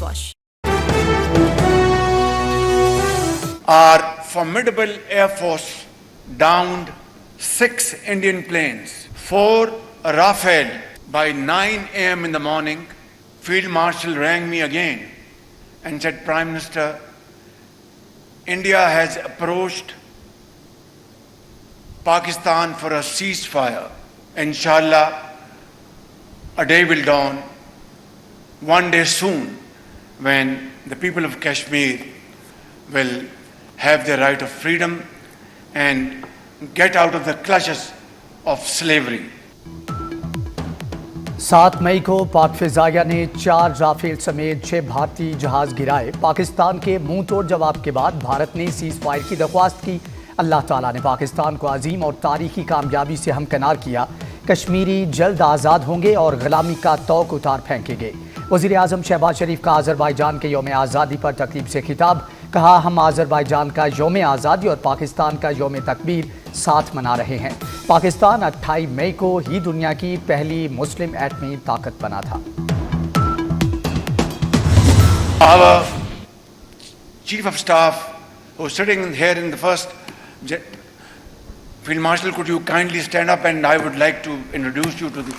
Wash. Our formidable Air Force downed 6 Indian planes, 4 Rafale. By 9 a.m. in the morning, Field Marshal rang me again and said, Prime Minister, India has approached Pakistan for a ceasefire. Inshallah, a day will dawn, one day soon, when the people of Kashmir will have their right of freedom and get out of the clutches of slavery. 7 मई को पाक फिजाइया ने 4 Rafale समेत 6 भारतीय जहाज गिराए। पाकिस्तान के मुंह तोड़ जवाब के बाद भारत ने सीज फायर की दरख्वास्त की। अल्लाह ताला ने पाकिस्तान को अजीम और तारीखी कामयाबी से हमकनार किया। कश्मीरी जल्द आज़ाद होंगे और गुलामी का तौक उतार फेंकेंगे। वज़ीर आज़म शहबाज शरीफ का आज़रबाईजान के यौम आज़ादी पर तकरीब से खिताब। कहा, हम आज़रबाईजान का यौम आज़ादी और पाकिस्तान का यौम तकबीर साथ मना रहे हैं। पाकिस्तान 28 मई को ही दुनिया की पहली मुस्लिम एटमी ताकत बना था। Our Chief of Staff, who is sitting here in the first, Field Marshal, could you kindly stand up, and I would like to introduce you to the...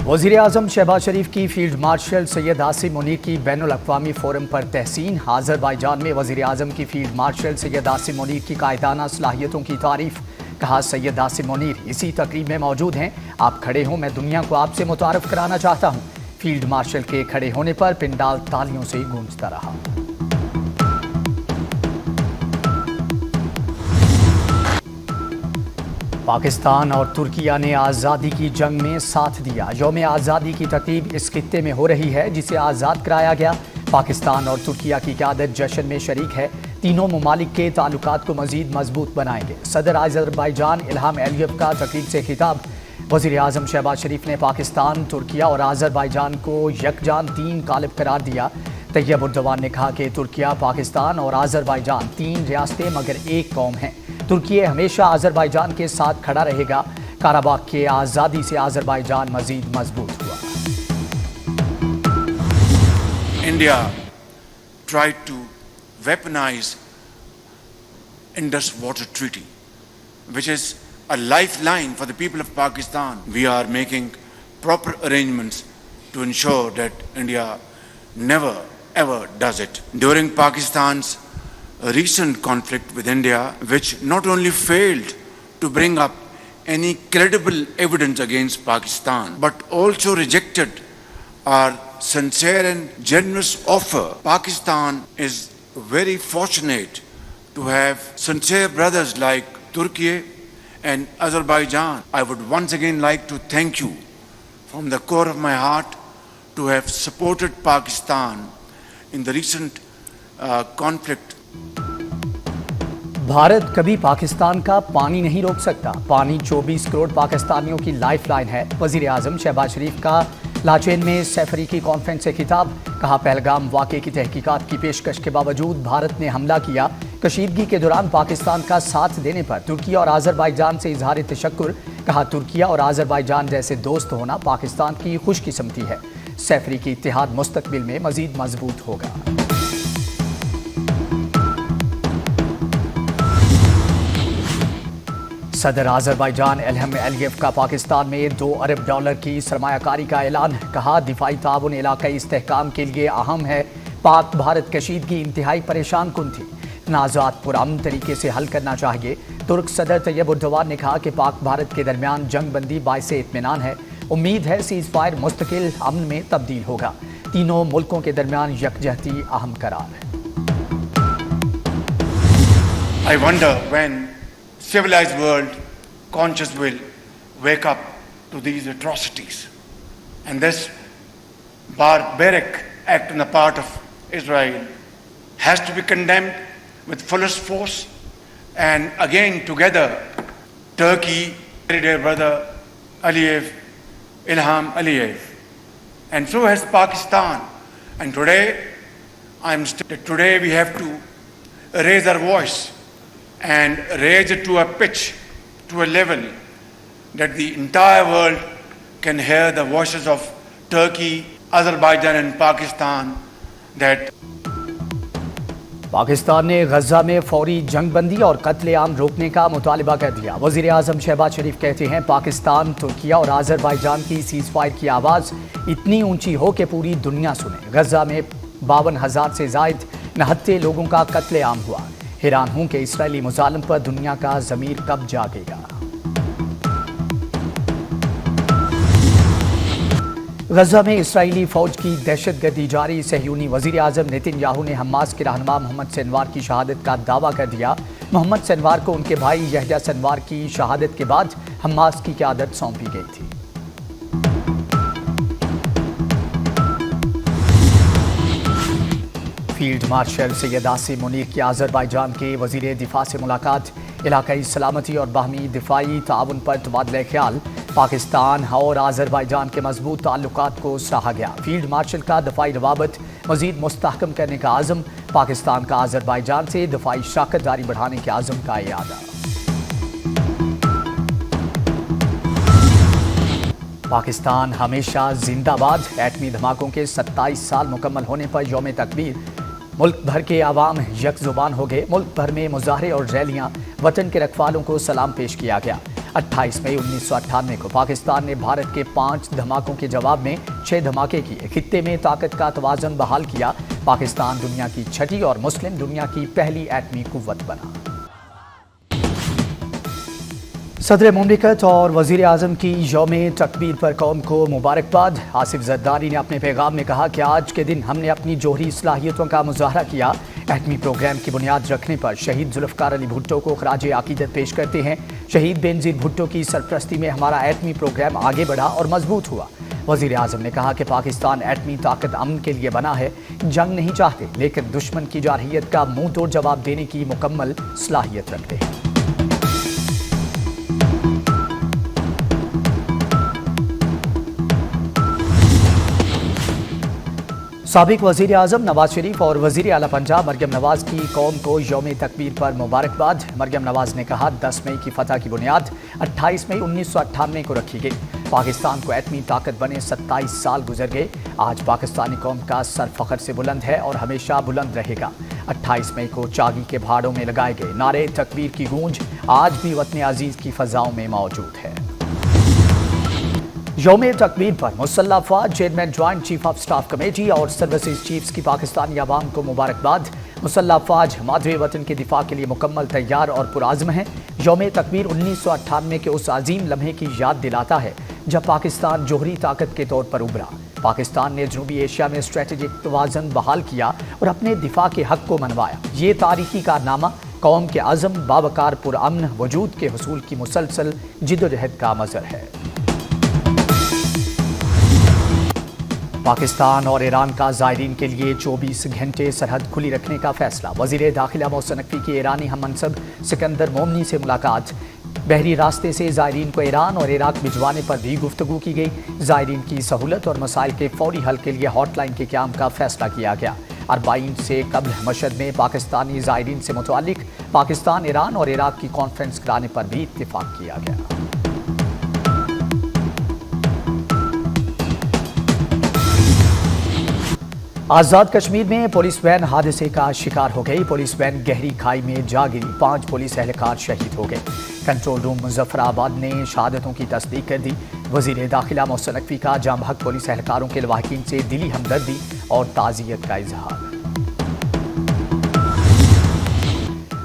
वज़ीर आज़म शहबाज शरीफ की फील्ड मार्शल सैयद आसिम मुनीर की बैनुल अक़वामी फ़ोरम पर तहसीन। आज़रबाईजान में वज़ीर आज़म की field marshal Syed Asim Munir की कायदाना सलाहियतों की तारीफ़। कहा, सैयद आसिम मुनीर इसी तकरीब में मौजूद हैं। आप खड़े हों, मैं दुनिया को आपसे मुतारफ़ कराना चाहता हूँ। फील्ड मार्शल के खड़े होने पर पिंडाल तालियों से गूंजता रहा। पाकिस्तान और तुर्किया ने आज़ादी की जंग में साथ दिया। यौम आज़ादी की तकरीब इस खित्ते में हो रही है जिसे आज़ाद कराया गया। पाकिस्तान और तुर्किया की क़यादत जश्न में शरीक है। तीनों ममालिक के ताल्लुकात को मज़ीद मजबूत बनाएंगे। सदर आज़रबाईजान इल्हाम अलीयव का तकरीब से खिताब। वज़ीर आज़म शहबाज शरीफ ने पाकिस्तान, तुर्किया और आज़रबाईजान को यकजान दीन गालिब करार दिया। तैयब उर्दवान ने कहा कि तुर्किया, पाकिस्तान और आज़रबाईजान 3 रियासतें मगर एक कौम हैं। तुर्किया हमेशा आज़रबाईजान के साथ खड़ा रहेगा। काराबाग के आज़ादी से आज़रबाईजान मज़ीद मजबूत हुआ। India tried to weaponize Indus Water Treaty, which is a lifeline for the people of Pakistan. We are making proper arrangements to ensure that India never ever does it. During Pakistan's recent conflict with India, which not only failed to bring up any credible evidence against Pakistan, but also rejected our sincere and generous offer. Pakistan is very fortunate to have sincere brothers like Turkey and Azerbaijan. I would once again like to thank you from the core of my heart to have supported Pakistan in the recent conflict. Bharat कभी पाकिस्तान का पानी नहीं रोक सकता। पानी 24 करोड़ पाकिस्तानियों की life line है। वज़ीर आज़म शहबाज शरीफ का लाचेन में सैफरीकी कॉन्फ्रेंस से खिताब। कहा, पहलगाम वाक़े की तहकीकात की पेशकश के बावजूद भारत ने हमला किया। कशीदगी के दौरान पाकिस्तान का साथ देने पर तुर्किया और आज़रबाईजान से इजहार तशक्कुर। कहा, तुर्किया और आज़रबाईजान जैसे दोस्त होना पाकिस्तान की खुशकिस्मती है। सैफरीकी इत्तेहाद मुस्तकबिल में मज़ीद मजबूत होगा। सदर आज़रबाईजान इल्हाम अलीयव का पाकिस्तान में $2 अरब की सरमायाकारी का ऐलान। कहा, दिफाई ताउन इलाकाई इस्तेहकाम के लिए अहम है। पाक भारत कशीदगी इंतहाई परेशान कुन थी। तनाज़ात पुरअमन तरीके से हल करना चाहिए। तुर्क सदर तैयब उर्दवान ने कहा कि पाक भारत के दरमियान जंग बंदी बाइसे इत्मीनान है। उम्मीद है सीज़ फायर मुस्तकिल अमन में तब्दील होगा। तीनों मुल्कों के दरमियान यकजहती अहम करार। I wonder when civilized world conscious will wake up to these atrocities, and this barbaric act on the part of Israel has to be condemned with fullest force. And again together, Turkey, dear brother Aliyev, Ilham Aliyev, and so has Pakistan. And today we have to raise our voice and raise it to a pitch to a level that the entire world can hear the voices of Turkey, Azerbaijan and Pakistan that Pakistan ने गजा में फौरी जंग बंदी और कत्ले आम रोकने का मुतालबा कर दिया। वज़ीर आज़म शहबाज शरीफ कहते हैं पाकिस्तान, तुर्किया और आज़रबाईजान की सीज़ फायर की आवाज़ इतनी ऊंची हो कि पूरी दुनिया सुने। गजा में 52,000 से ज़ायद निहत्ते लोगों का कत्ले आम हुआ। हैरान हूं कि इसराइली मुज़ालिम पर दुनिया का ज़मीर कब जागेगा। गजा में इसराइली फौज की दहशतगर्दी जारी। सहयूनी वजीर आज़म नेतन्याहू ने हमास के रहनुमा मोहम्मद सिनवार की शहादत का दावा कर दिया। मोहम्मद सिनवार को उनके भाई यहया सिनवार की शहादत के बाद हमास की क़यादत सौंपी गई थी। फील्ड मार्शल सैयद आसिम मुनीर की आज़रबाईजान के वज़ीर दिफा से मुलाकात। इलाकाई सलामती और बाहमी दिफाई ताउन पर तबादला ख्याल। पाकिस्तान और आज़रबाईजान के मजबूत ताल्लुकात को सराहा गया। फील्ड मार्शल का दफाई रवाबत मज़ीद मुस्तहकम करने का आज़म। पाकिस्तान का आज़रबाईजान से दफाई शराकत दारी बढ़ाने के आज़म का इरादा। पाकिस्तान हमेशा जिंदाबाद। एटमी धमाकों के 27 साल मुकम्मल होने पर यौम तकबीर मुल्क भर के आवाम यकजुबान हो गए। मुल्क भर में मुजाहरे और रैलियां, वतन के रखवालों को सलाम पेश किया गया। 28 मई 1998 को पाकिस्तान ने भारत के 5 धमाकों के जवाब में 6 धमाके किए। खित्ते में ताकत का तवाज़ुन बहाल किया। पाकिस्तान दुनिया की छठी और मुस्लिम दुनिया की पहली एटमी कुव्वत बना। सदर मुमलिकत और वज़ीर आज़म की यौम तकबीर पर कौम को मुबारकबाद। आसिफ ज़रदारी ने अपने पैगाम में कहा कि आज के दिन हमने अपनी जोहरी सलाहियतों का मुज़ाहरा किया। एटमी प्रोग्राम की बुनियाद रखने पर शहीद जुल्फ़कार अली भुट्टो को ख़राज अक़ीदत पेश करते हैं। शहीद बेनज़ीर भुट्टो की सरपरस्ती में हमारा एटमी प्रोग्राम आगे बढ़ा और मजबूत हुआ। वज़ीर आज़म ने कहा कि पाकिस्तान एटमी ताकत अमन के लिए बना है। जंग नहीं चाहते, लेकिन दुश्मन की जारहियत का मुँह तोड़ जवाब देने की मुकम्मल सलाहियत रखते हैं। साबिक वज़ीर आज़म नवाज शरीफ और वज़ीर आला पंजाब मरियम नवाज की कौम को यौम तकबीर पर मुबारकबाद। मरियम नवाज ने कहा 10 मई की फतह की बुनियाद 28 मई 1998 को रखी गई। पाकिस्तान को एटमी ताकत बने 27 साल गुजर गए। आज पाकिस्तानी कौम का सर फ़ख्र से बुलंद है और हमेशा बुलंद रहेगा। 28 मई को चागी के पहाड़ों में लगाए गए नारे तकबीर की गूंज आज भी वतन अजीज़ की फ़ज़ाओं में मौजूद है। यौम तकबीर पर मुसल्लह अफ़वाज chairman joint chief of staff committee और सर्विसेज चीफ्स की पाकिस्तानी आवाम को मुबारकबाद। मुसल्लह अफ़वाज मादरे वतन के दिफा के लिए मुकम्मल तैयार और पुराज़्म हैं। यौम तकबीर 1998 के उस अजीम लम्हे की याद दिलाता है जब पाकिस्तान जोहरी ताकत के तौर पर उभरा। पाकिस्तान ने जनूबी एशिया में स्ट्रेटेजिक तवाज़ुन बहाल किया और अपने दिफा के हक़ को मनवाया। ये तारीखी कारनामा कौम के आज़म बावकार पुरअमन वजूद के हुसूल की मुसलसल जिद्दोजहद का मज़हर है। पाकिस्तान और ईरान का ज़ायरीन के लिए 24 घंटे सरहद खुली रखने का फैसला। वज़ीर दाखिला मोहसिन नकवी की ईरानी हम मनसब सिकंदर मोमनी से मुलाकात। बहरी रास्ते से ज़ायरीन को ईरान और इराक भिजवाने पर भी गुफ्तगू की गई। ज़ायरीन की सहूलत और मसाइल के फौरी हल के लिए हॉटलाइन के क़याम का फैसला किया गया। 40 से कबल मशहद में पाकिस्तानी ज़ायरीन से मुतालिक पाकिस्तान, ईरान और इराक की कॉन्फ्रेंस कराने पर भी इत्तिफाक किया गया। आज़ाद कश्मीर में पुलिस वैन हादसे का शिकार हो गई। पुलिस वैन गहरी खाई में जा गिरी। 5 पुलिस एहलकार शहीद हो गए। कंट्रोल रूम मुजफ्फराबाद ने शहादतों की तस्दीक कर दी। वज़ीर दाखिला मोहसिन नकवी का जाम हक पुलिस एहलकारों के लवाहिकीन से दिली हमदर्दी और ताज़ियत का इजहार।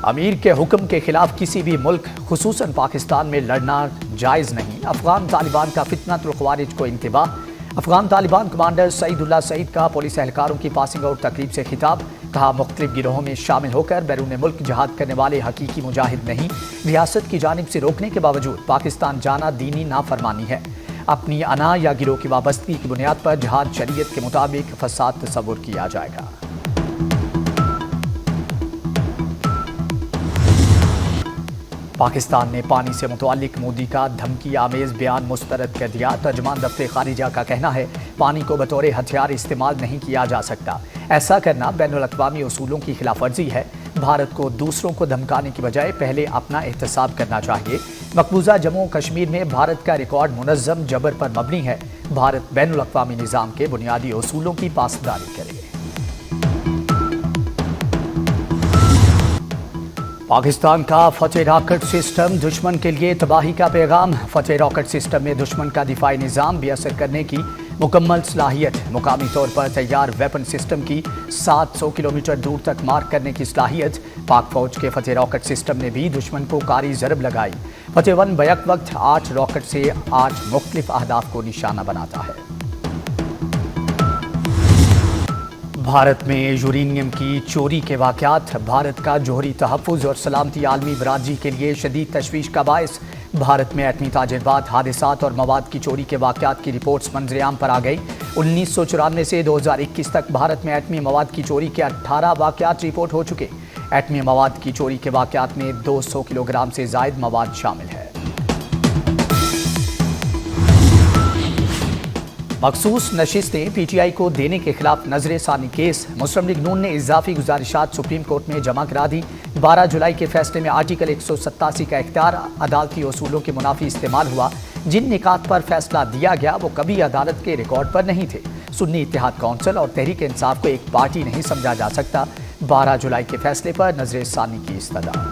अमीर के हुक्म के खिलाफ किसी भी मुल्क खुसूसन पाकिस्तान में लड़ना जायज़ नहीं। अफगान तालिबान का फितनतुल ख़वारिज को इंतबाह। अफगान तालिबान कमांडर सईदुल्लाह सईद का पुलिस एहलकारों की पासिंग आउट तकरीब से खिताब। कहा मुख्तलिफ गिरोहों में शामिल होकर बैरून मुल्क जहाद करने वाले हकीकी मुजाहिद नहीं। रियासत की जानिब से रोकने के बावजूद पाकिस्तान जाना दीनी नाफरमानी है। अपनी अना या गिरोह की वाबस्तगी की बुनियाद पर जहाद शरीयत के मुताबिक फसाद तस्वुर किया जाएगा। पाकिस्तान ने पानी से मुतअल्लिक मोदी का धमकी आमेज बयान मुस्तरद कर दिया। तर्जुमान दफ्तर खारिजा का कहना है पानी को बतौर हथियार इस्तेमाल नहीं किया जा सकता। ऐसा करना बैनुल अक़वामी उसूलों की खिलाफ वर्जी है। भारत को दूसरों को धमकाने की बजाय पहले अपना एहतसाब करना चाहिए। مقبوضہ جموں کشمیر میں بھارت کا ریکارڈ منظم جبر پر مبنی ہے. بھارت بین الاقوامی نظام کے بنیادی اصولوں کی پاسداری کرے. پاکستان کا فتح راکٹ سسٹم دشمن کے لیے تباہی کا پیغام. فتح راکٹ سسٹم میں دشمن کا دفاعی نظام بے اثر کرنے کی مکمل صلاحیت. مقامی طور پر تیار ویپن سسٹم کی 700 کلومیٹر دور تک مار کرنے کی صلاحیت. پاک فوج کے فتح راکٹ سسٹم نے بھی دشمن کو کاری ضرب لگائی. فتح 1 بیک وقت 8 راکٹ سے 8 مختلف اہداف کو نشانہ بناتا ہے. بھارت میں یورینیم کی چوری کے واقعات بھارت کا جوہری تحفظ اور سلامتی عالمی برادری کے لیے شدید تشویش کا باعث. بھارت میں ایٹمی تاجرات، حادثات اور مواد کی چوری کے واقعات کی رپورٹس منظر عام پر آ گئی. 1994 سے 2021 تک بھارت میں ایٹمی مواد کی چوری کے 18 واقعات رپورٹ ہو چکے. ایٹمی مواد کی چوری کے واقعات میں 200 کلو گرام سے زائد مواد شامل ہے. مخصوص نشستیں پی ٹی آئی کو دینے کے خلاف نظر ثانی کیس. مسلم لیگ نون نے اضافی گزارشات سپریم کورٹ میں جمع کرا دی. 12 جولائی کے فیصلے میں آرٹیکل 187 کا اختیار عدالتی اصولوں کے منافی استعمال ہوا. جن نکات پر فیصلہ دیا گیا وہ کبھی عدالت کے ریکارڈ پر نہیں تھے. سنی اتحاد کونسل اور تحریک انصاف کو ایک پارٹی نہیں سمجھا جا سکتا. 12 جولائی کے فیصلے پر نظر ثانی کی استدعا.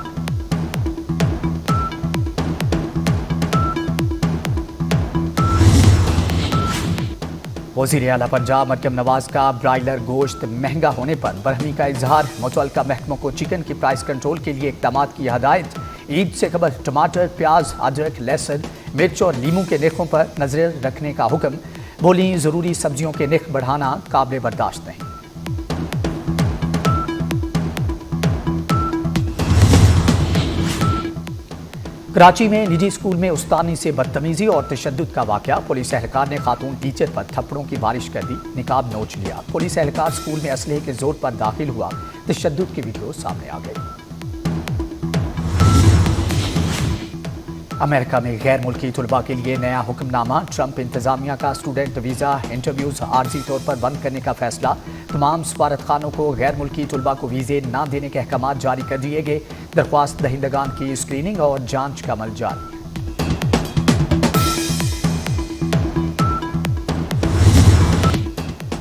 وزیر اعلیٰ پنجاب مریم نواز کا برائلر گوشت مہنگا ہونے پر برہمی کا اظہار. متعلقہ محکموں کو چکن کی پرائس کنٹرول کے لیے اقدامات کی ہدایت. عید سے قبل ٹماٹر، پیاز، ادرک، لہسن، مرچ اور لیموں کے نرخوں پر نظر رکھنے کا حکم. بولیں ضروری سبزیوں کے نرخ بڑھانا قابل برداشت نہیں. کراچی میں نجی اسکول میں استانی سے بدتمیزی اور تشدد کا واقعہ. پولیس اہلکار نے خاتون ٹیچر پر تھپڑوں کی بارش کر دی، نقاب نوچ لیا. پولیس اہلکار اسکول میں اسلحے کے زور پر داخل ہوا. تشدد کی ویڈیو سامنے آ گئی. امریکہ میں غیر ملکی طلباء کے لیے نیا حکم نامہ. ٹرمپ انتظامیہ کا اسٹوڈنٹ ویزا انٹرویوز عارضی طور پر بند کرنے کا فیصلہ. تمام سفارت خانوں کو غیر ملکی طلباء کو ویزے نہ دینے کے احکامات جاری کر دیے گئے. درخواست دہندگان کی اسکریننگ اور جانچ کا عمل جاری.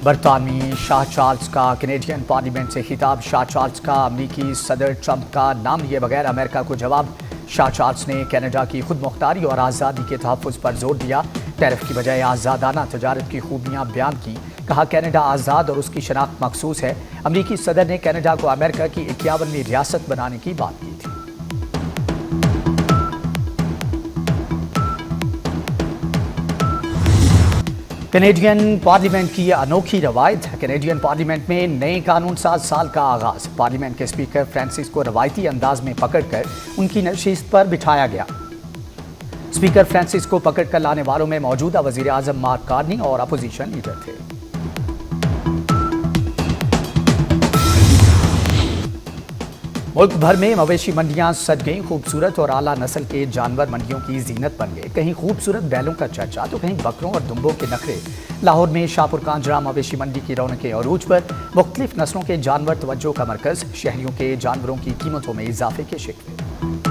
برطانوی شاہ چارلز کا کینیڈین پارلیمنٹ سے خطاب. شاہ چارلز کا امریکی صدر ٹرمپ کا نام لیے بغیر امریکہ کو جواب. شاہ چارلز نے کینیڈا کی خود مختاری اور آزادی کے تحفظ پر زور دیا. ٹیرف کی بجائے آزادانہ تجارت کی خوبیاں بیان کی. کہا کینیڈا آزاد اور اس کی شناخت مخصوص ہے. امریکی صدر نے کینیڈا کو امریکہ کی 51ویں ریاست بنانے کی بات کی تھی. کینیڈین پارلیمنٹ کی انوکھی روایت. کینیڈین پارلیمنٹ میں نئے قانون ساز سال کا آغاز. پارلیمنٹ کے اسپیکر فرانسس کو روایتی انداز میں پکڑ کر ان کی نشست پر بٹھایا گیا. اسپیکر فرانسس کو پکڑ کر لانے والوں میں موجودہ وزیر اعظم مارک کارنی اور اپوزیشن لیڈر تھے. ملک بھر میں مویشی منڈیاں سج گئیں. خوبصورت اور اعلیٰ نسل کے جانور منڈیوں کی زینت بن گئے. کہیں خوبصورت بیلوں کا چرچا تو کہیں بکروں اور دمبوں کے نخرے. لاہور میں شاہپور کانجرا مویشی منڈی کی رونقیں عروج پر. مختلف نسلوں کے جانور توجہ کا مرکز. شہریوں کے جانوروں کی قیمتوں میں اضافے کے شکوے.